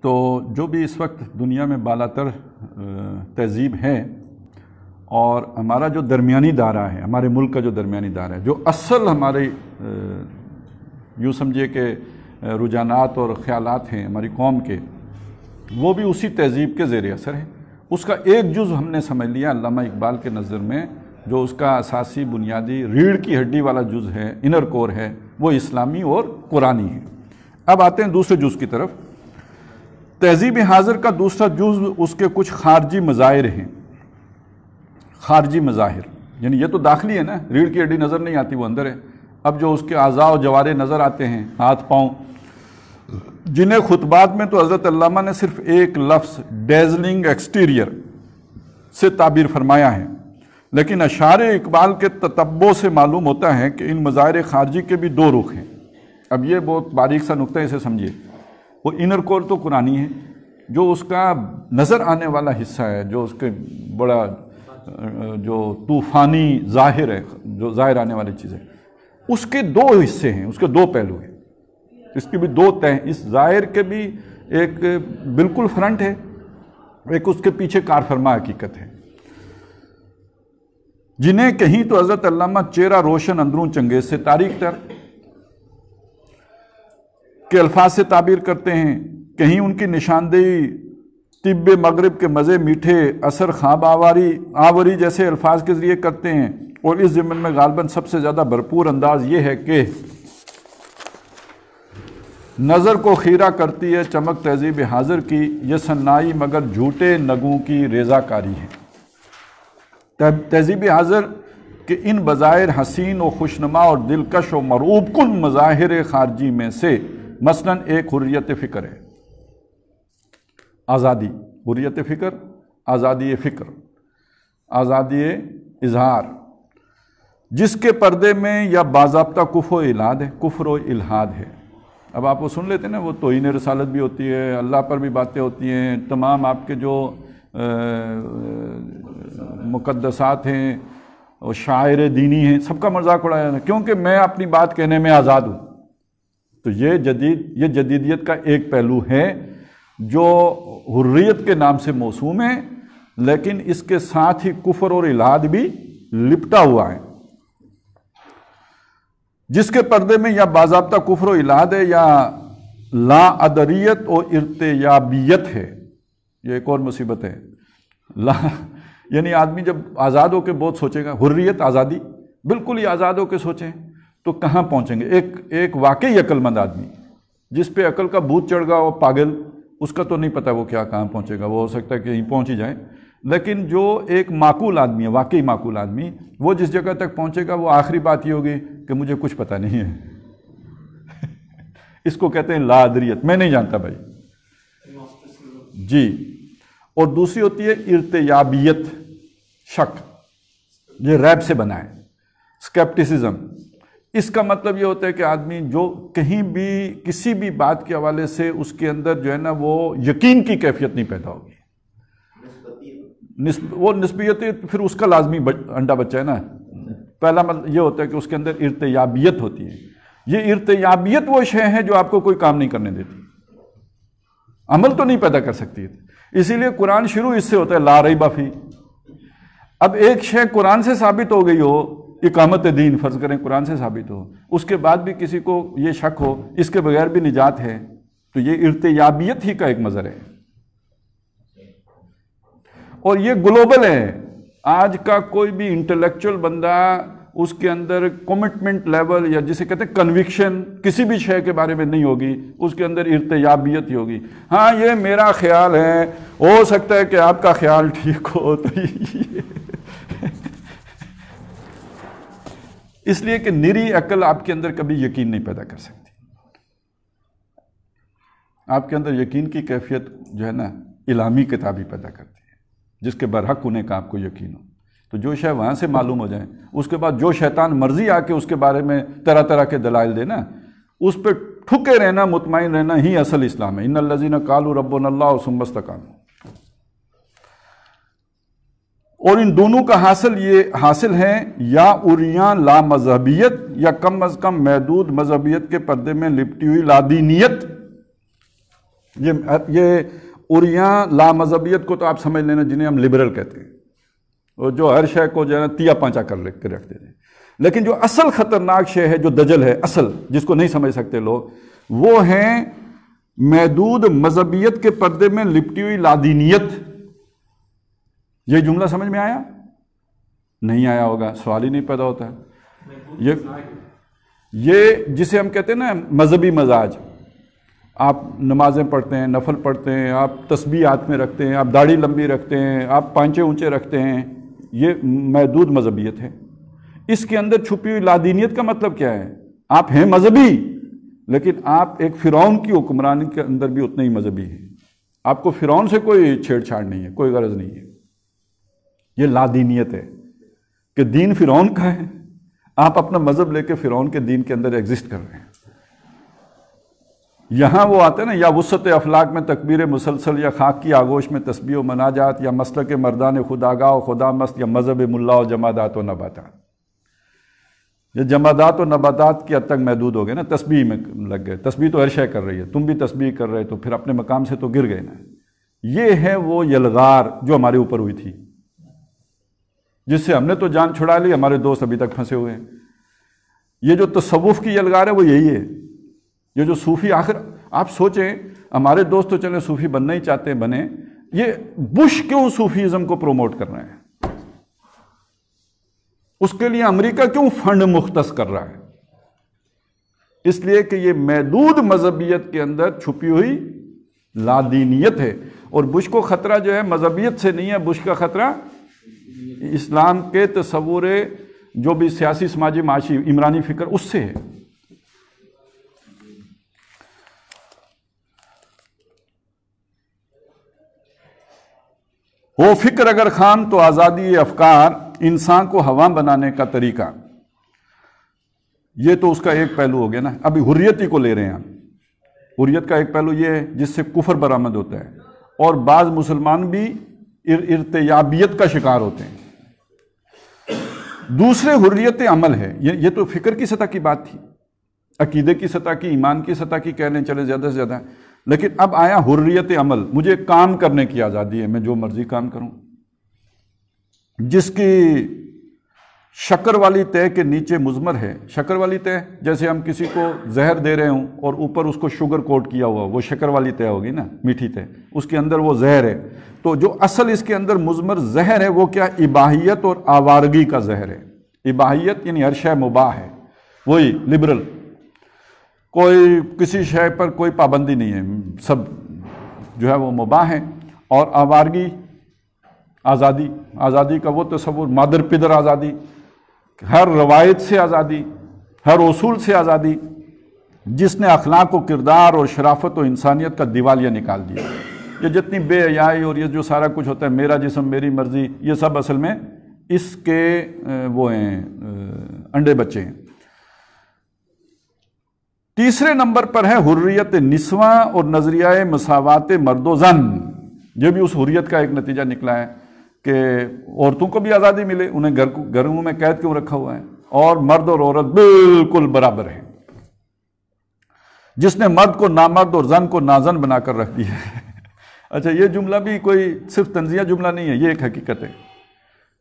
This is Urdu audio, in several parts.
تو جو بھی اس وقت دنیا میں بالاتر تہذیب ہے اور ہمارا جو درمیانی دائرہ ہے، ہمارے ملک کا جو درمیانی دائرہ ہے، جو اصل ہمارے یوں سمجھے کہ رجحانات اور خیالات ہیں ہماری قوم کے، وہ بھی اسی تہذیب کے زیر اثر ہے۔ اس کا ایک جز ہم نے سمجھ لیا علامہ اقبال کے نظر میں، جو اس کا اساسی بنیادی ریڑھ کی ہڈی والا جز ہے، انر کور ہے، وہ اسلامی اور قرآنی ہے۔ اب آتے ہیں دوسرے جز کی طرف۔ تہذیب حاضر کا دوسرا جز اس کے کچھ خارجی مظاہر ہیں۔ خارجی مظاہر یعنی یہ تو داخلی ہے نا، ریڑھ کی ہڈی نظر نہیں آتی، وہ اندر ہے۔ اب جو اس کے اعضاء و جوارح نظر آتے ہیں، ہاتھ پاؤں، جنہیں خطبات میں تو حضرت علامہ نے صرف ایک لفظ ڈیزلنگ ایکسٹیریئر سے تعبیر فرمایا ہے، لیکن اشعار اقبال کے تتبع سے معلوم ہوتا ہے کہ ان مظاہر خارجی کے بھی دو رخ ہیں۔ اب یہ بہت باریک سا نقطہ ہے، اسے سمجھیے۔ وہ انر کور تو قرآنی ہے، جو اس کا نظر آنے والا حصہ ہے، جو اس کے بڑا جو طوفانی ظاہر ہے، جو ظاہر آنے والی چیز ہے، اس کے دو حصے ہیں، اس کے دو پہلو ہیں، اس کی بھی دو تہ، اس ظاہر کے بھی ایک بالکل فرنٹ ہے، ایک اس کے پیچھے کار فرما حقیقت ہے، جنہیں کہیں تو حضرت علامہ چہرہ روشن اندرون چنگیز سے تاریک تر کے الفاظ سے تعبیر کرتے ہیں، کہیں ان کی نشاندہی طب مغرب کے مزے میٹھے اثر خواب آوری جیسے الفاظ کے ذریعے کرتے ہیں، اور اس ضمن میں غالباً سب سے زیادہ بھرپور انداز یہ ہے کہ نظر کو خیرہ کرتی ہے چمک تہذیب حاضر کی، یہ صنائی مگر جھوٹے نگوں کی ریزہ کاری ہے۔ تہذیب حاضر کے ان بظاہر حسین و خوشنما اور دلکش و مرعوب کن مظاہر خارجی میں سے مثلاً ایک حریت فکر ہے، آزادی، حریت فکر، آزادی فکر، آزادی اظہار، جس کے پردے میں یا باضابطہ کفر و الحاد ہے۔ اب آپ وہ سن لیتے ہیں نا، وہ توہین رسالت بھی ہوتی ہے، اللہ پر بھی باتیں ہوتی ہیں، تمام آپ کے جو مقدسات ہیں اور شاعر دینی ہیں، سب کا مذاق اڑایا ہے، کیونکہ میں اپنی بات کہنے میں آزاد ہوں۔ تو یہ جدیدیت کا ایک پہلو ہے جو حریت کے نام سے موسوم ہے، لیکن اس کے ساتھ ہی کفر اور الحاد بھی لپٹا ہوا ہے، جس کے پردے میں یا باضابطہ کفر و الحاد ہے یا لا ادریت و ارتیابیت ہے۔ یہ ایک اور مصیبت ہے، یعنی آدمی جب آزاد ہو کے بہت سوچے گا، حریت، آزادی، بالکل ہی آزاد ہو کے سوچیں تو کہاں پہنچیں گے؟ ایک واقعی عقل مند آدمی جس پہ عقل کا بھوت چڑھ گا، وہ پاگل، اس کا تو نہیں پتہ وہ کہاں پہنچے گا، وہ ہو سکتا ہے کہ کہیں پہنچ ہی جائے، لیکن جو ایک معقول آدمی ہے، واقعی معقول آدمی، وہ جس جگہ تک پہنچے گا وہ آخری بات یہ ہوگی کہ مجھے کچھ پتہ نہیں ہے۔ اس کو کہتے ہیں لا ادریت، میں نہیں جانتا بھائی جی۔ اور دوسری ہوتی ہے ارتیابیت، شک، یہ ریب سے بنا ہے، اسکیپٹسزم۔ اس کا مطلب یہ ہوتا ہے کہ آدمی جو کہیں بھی کسی بھی بات کے حوالے سے اس کے اندر جو ہے نا وہ یقین کی کیفیت نہیں پیدا ہوگی، وہ نسبیت پھر اس کا لازمی انڈا بچہ ہے نا۔ پہلا مطلب یہ ہوتا ہے کہ اس کے اندر ارتیابیت ہوتی ہے۔ یہ ارتیابیت وہ شے ہے جو آپ کو کوئی کام نہیں کرنے دیتی، عمل تو نہیں پیدا کر سکتی، اسی لیے قرآن شروع اس سے ہوتا ہے لا ریب فیہ۔ اب ایک شے قرآن سے ثابت ہو گئی ہو، اقامت دین فرض کریں قرآن سے ثابت ہو، اس کے بعد بھی کسی کو یہ شک ہو اس کے بغیر بھی نجات ہے، تو یہ ارتیابیت ہی کا ایک مظہر ہے، اور یہ گلوبل ہے۔ آج کا کوئی بھی انٹلیکچوئل بندہ، اس کے اندر کمٹمنٹ لیول یا جسے کہتے ہیں کنوکشن کسی بھی شے کے بارے میں نہیں ہوگی، اس کے اندر ارتیابیت ہی ہوگی۔ ہاں یہ میرا خیال ہے، ہو سکتا ہے کہ آپ کا خیال ٹھیک ہو، تو اس لیے کہ نری عقل آپ کے اندر کبھی یقین نہیں پیدا کر سکتی۔ آپ کے اندر یقین کی کیفیت جو ہے نا الہامی کتابی پیدا کرتی ہے، جس کے برحق ہونے کا آپ کو یقین ہو، تو جو شے وہاں سے معلوم ہو جائے، اس کے بعد جو شیطان مرضی آ کے اس کے بارے میں طرح طرح کے دلائل دینا، اس پہ ٹھکے رہنا، مطمئن رہنا ہی اصل اسلام ہے۔ ان الذین قالوا ربنا اللہ ثم استقاموا۔ اور ان دونوں کا حاصل ہے یا عریاں لا مذہبیت، یا کم از کم محدود مذہبیت کے پردے میں لپٹی ہوئی لا دینیت۔ یہ اریاں لا مذہبیت کو تو آپ سمجھ لینا، جنہیں ہم لبرل کہتے ہیں، اور جو ہر شے کو جو ہے نا تیا پانچا کر کے رکھتے تھے. لیکن جو اصل خطرناک شے ہے، جو دجل ہے اصل، جس کو نہیں سمجھ سکتے لوگ، وہ ہیں محدود مذہبیت کے پردے میں لپٹی ہوئی لادینیت. یہ جملہ سمجھ میں آیا؟ نہیں آیا ہوگا، سوال ہی نہیں پیدا ہوتا ہے. یہ جسے ہم کہتے ہیں نا مذہبی مزاج، آپ نمازیں پڑھتے ہیں، نفل پڑھتے ہیں، آپ تسبیح ہاتھ میں رکھتے ہیں، آپ داڑھی لمبی رکھتے ہیں، آپ پانچے اونچے رکھتے ہیں، یہ محدود مذہبیت ہے. اس کے اندر چھپی ہوئی لادینیت کا مطلب کیا ہے؟ آپ ہیں مذہبی، لیکن آپ ایک فرعون کی حکمرانی کے اندر بھی اتنے ہی مذہبی ہیں. آپ کو فرعون سے کوئی چھیڑ چھاڑ نہیں ہے، کوئی غرض نہیں ہے. یہ لادینیت ہے کہ دین فرعون کا ہے، آپ اپنا مذہب لے کے فرعون کے دین کے اندر ایگزسٹ کر رہے ہیں. یہاں وہ آتے ہیں نا، یا وسط افلاک میں تکبیر مسلسل، یا خاک کی آگوش میں تسبیح و مناجات، یا مسلک مردان خداگاہ و خدا مست، یا مذہب ملا و جمادات و نباتات. یہ جمادات و نباتات کی حد تک محدود ہو گئے نا، تسبیح میں لگ گئے. تسبیح تو ہر شے کر رہی ہے، تم بھی تسبیح کر رہے تو پھر اپنے مقام سے تو گر گئے نا. یہ ہے وہ یلغار جو ہمارے اوپر ہوئی تھی، جس سے ہم نے تو جان چھڑا لی، ہمارے دوست ابھی تک پھنسے ہوئے ہیں. یہ جو تصوف کی یلغار ہے وہ یہی ہے. یہ جو صوفی، آخر آپ سوچیں، ہمارے دوست تو چلے صوفی بننا ہی چاہتے ہیں، بنے. یہ بش کیوں صوفیزم کو پروموٹ کر رہے ہیں؟ اس کے لیے امریکہ کیوں فنڈ مختص کر رہا ہے؟ اس لیے کہ یہ محدود مذہبیت کے اندر چھپی ہوئی لادینیت ہے. اور بش کو خطرہ جو ہے مذہبیت سے نہیں ہے، بش کا خطرہ اسلام کے تصور جو بھی سیاسی، سماجی، معاشی، عمرانی فکر، اس سے ہے. وہ فکر اگر خام تو آزادی افکار، انسان کو ہوا بنانے کا طریقہ. یہ تو اس کا ایک پہلو ہو گیا نا. ابھی حریت ہی کو لے رہے ہیں ہم. حریت کا ایک پہلو یہ ہے جس سے کفر برآمد ہوتا ہے، اور بعض مسلمان بھی ارتیابیت کا شکار ہوتے ہیں. دوسرے حریت عمل ہے. یہ تو فکر کی سطح کی بات تھی، عقیدے کی سطح کی، ایمان کی سطح کی کہہ لیں چلے زیادہ سے زیادہ. لیکن اب آیا حریت عمل، مجھے کام کرنے کی آزادی ہے، میں جو مرضی کام کروں. جس کی شکر والی تہ کے نیچے مضمر ہے. شکر والی تہ جیسے ہم کسی کو زہر دے رہے ہوں اور اوپر اس کو شوگر کوٹ کیا ہوا، وہ شکر والی تہ ہوگی نا، میٹھی تہ. اس کے اندر وہ زہر ہے. تو جو اصل اس کے اندر مضمر زہر ہے وہ کیا؟ اباحیت اور آوارگی کا زہر ہے. اباحیت یعنی ہر شے مباح ہے، وہی لبرل، کوئی کسی شے پر کوئی پابندی نہیں ہے، سب جو ہے وہ مباح ہے. اور آوارگی آزادی. آزادی کا وہ تصور، مادر پدر آزادی، ہر روایت سے آزادی، ہر اصول سے آزادی، جس نے اخلاق و کردار اور شرافت و انسانیت کا دیوالیہ نکال دیا. یہ جتنی بے حیائی اور یہ جو سارا کچھ ہوتا ہے، میرا جسم میری مرضی، یہ سب اصل میں اس کے وہ ہیں انڈے بچے ہیں. تیسرے نمبر پر ہے حریت نسواں اور نظریہ مساوات مرد و زن. یہ بھی اس حریت کا ایک نتیجہ نکلا ہے کہ عورتوں کو بھی آزادی ملے، انہیں گھروں میں قید کیوں رکھا ہوا ہے، اور مرد اور عورت بالکل برابر ہیں. جس نے مرد کو نامرد اور زن کو نازن بنا کر رکھ دیا ہے. اچھا، یہ جملہ بھی کوئی صرف طنزیہ جملہ نہیں ہے، یہ ایک حقیقت ہے.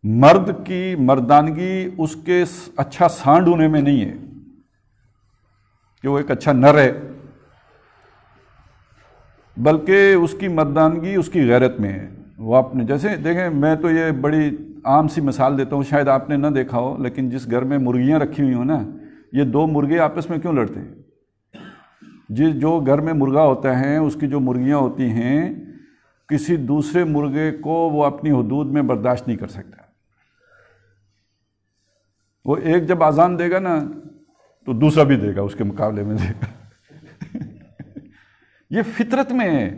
مرد کی مردانگی اس کے اچھا سانڈ ہونے میں نہیں ہے کہ وہ ایک اچھا نر ہے، بلکہ اس کی مردانگی اس کی غیرت میں ہے. وہ اپنے جیسے دیکھیں، میں تو یہ بڑی عام سی مثال دیتا ہوں، شاید آپ نے نہ دیکھا ہو، لیکن جس گھر میں مرغیاں رکھی ہوئی ہوں نا، یہ دو مرغے آپس میں کیوں لڑتے ہیں؟ جو گھر میں مرغا ہوتا ہے، اس کی جو مرغیاں ہوتی ہیں، کسی دوسرے مرغے کو وہ اپنی حدود میں برداشت نہیں کر سکتا. وہ ایک جب اذان دے گا نا تو دوسرا بھی دے گا، اس کے مقابلے میں دے گا. یہ فطرت میں ہے.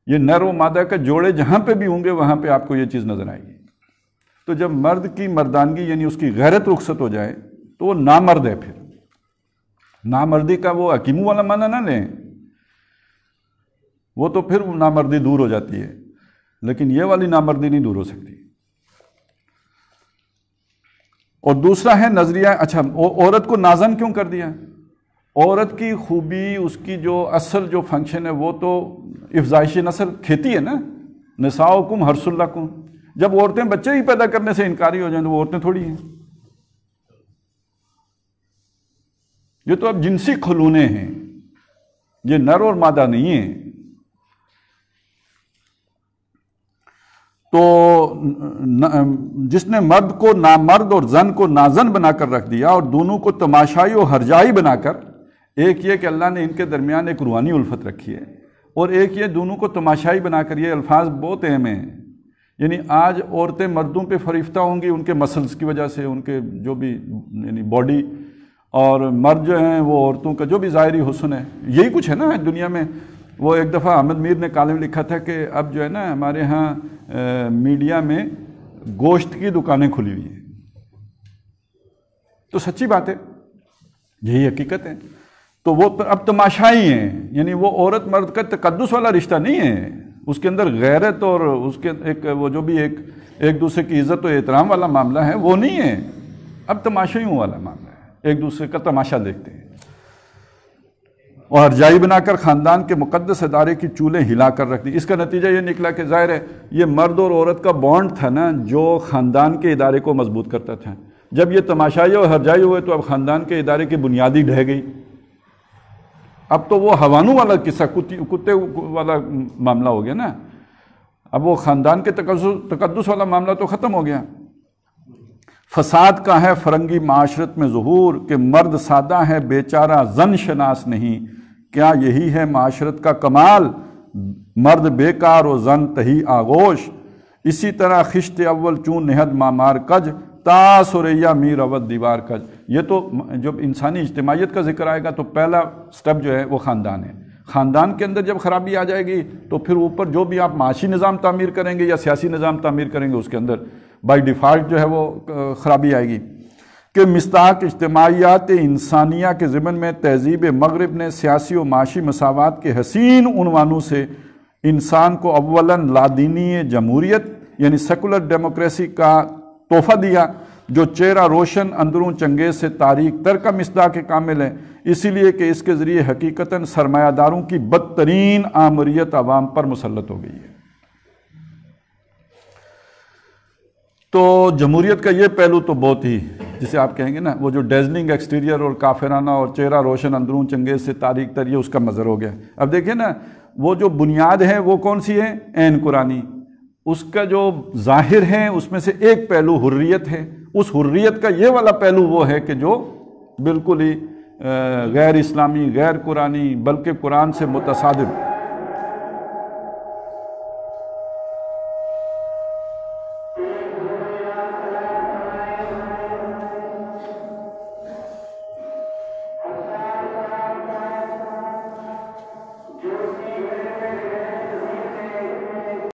یہ نر و مادہ کا جوڑے جہاں پہ بھی ہوں گے وہاں پہ آپ کو یہ چیز نظر آئے گی. تو جب مرد کی مردانگی یعنی اس کی غیرت رخصت ہو جائے تو وہ نامرد ہے. پھر نامردی کا وہ حکیموں والا معنی نہ لیں، وہ تو پھر نامردی دور ہو جاتی ہے، لیکن یہ والی نامردی نہیں دور ہو سکتی. اور دوسرا ہے نظریہ، اچھا عورت کو نازن کیوں کر دیا؟ عورت کی خوبی، اس کی جو اصل جو فنکشن ہے وہ تو افزائش نسل، کھیتی ہے نا، نساؤکم حرث لکم۔ جب عورتیں بچے ہی پیدا کرنے سے انکاری ہو جائیں تو وہ عورتیں تھوڑی ہیں، یہ تو اب جنسی کھلونے ہیں، یہ نر اور مادہ نہیں ہیں۔ تو جس نے مرد کو نامرد اور زن کو نازن بنا کر رکھ دیا اور دونوں کو تماشائی و ہرجائی بنا کر، ایک یہ کہ اللہ نے ان کے درمیان ایک روحانی الفت رکھی ہے، اور ایک یہ دونوں کو تماشائی بنا کر، یہ الفاظ بہت اہم ہیں۔ یعنی آج عورتیں مردوں پہ فریفتہ ہوں گی ان کے مسلز کی وجہ سے، ان کے جو بھی یعنی باڈی، اور مرد جو ہیں وہ عورتوں کا جو بھی ظاہری حسن ہے، یہی کچھ ہے نا دنیا میں۔ وہ ایک دفعہ احمد میر نے کالم لکھا تھا کہ اب جو ہے نا ہمارے ہاں میڈیا میں گوشت کی دکانیں کھلی ہوئی ہیں، تو سچی بات ہے، یہی حقیقت ہے۔ تو وہ اب تماشائی ہیں، یعنی وہ عورت مرد کا تقدس والا رشتہ نہیں ہے، اس کے اندر غیرت اور اس کے ایک وہ جو بھی ایک دوسرے کی عزت و احترام والا معاملہ ہے وہ نہیں ہے، اب تماشائیوں والا معاملہ ہے، ایک دوسرے کا تماشا دیکھتے ہیں۔ اور ہرجائی بنا کر خاندان کے مقدس ادارے کی چولیں ہلا کر رکھ دی۔ اس کا نتیجہ یہ نکلا کہ ظاہر ہے یہ مرد اور عورت کا بانڈ تھا نا جو خاندان کے ادارے کو مضبوط کرتا تھا، جب یہ تماشائی اور ہرجائی ہوئے تو اب خاندان کے ادارے کی بنیادی ڈھہ گئی۔ اب تو وہ حوانوں والا قصہ، کتے والا معاملہ ہو گیا نا، اب وہ خاندان کے تقدس والا معاملہ تو ختم ہو گیا۔ فساد کا ہے فرنگی معاشرت میں ظہور کہ مرد سادہ ہے بیچارہ زن شناس نہیں، کیا یہی ہے معاشرت کا کمال، مرد بیکار و زن تہی آغوش، اسی طرح خشت اول چون نہد مامار کج تا سریا میر اود دیوار کج۔ یہ تو جب انسانی اجتماعیت کا ذکر آئے گا تو پہلا سٹیپ جو ہے وہ خاندان ہے۔ خاندان کے اندر جب خرابی آ جائے گی تو پھر اوپر جو بھی آپ معاشی نظام تعمیر کریں گے یا سیاسی نظام تعمیر کریں گے اس کے اندر بائی ڈیفالٹ جو ہے وہ خرابی آئے گی۔ کہ مصداق اجتماعیات انسانیہ کے ضمن میں تہذیب مغرب نے سیاسی و معاشی مساوات کے حسین عنوانوں سے انسان کو اولاً لادینی جمہوریت یعنی سیکولر ڈیموکریسی کا تحفہ دیا، جو چہرہ روشن اندرون چنگیز سے تاریک تر کا مصداق کامل ہے، اسی لیے کہ اس کے ذریعے حقیقتاً سرمایہ داروں کی بدترین آمریت عوام پر مسلط ہو گئی ہے۔ تو جمہوریت کا یہ پہلو تو بہت ہی، جسے آپ کہیں گے نا وہ جو ڈیزلنگ ایکسٹیریئر اور کافرانہ اور چہرہ روشن اندرون چنگیز سے تاریک تر، یہ اس کا مظہر ہو گیا۔ اب دیکھیں نا وہ جو بنیاد ہے وہ کون سی ہے؟ عین قرآنی۔ اس کا جو ظاہر ہے اس میں سے ایک پہلو حریت ہے، اس حریت کا یہ والا پہلو وہ ہے کہ جو بالکل ہی غیر اسلامی، غیر قرآنی، بلکہ قرآن سے متصادم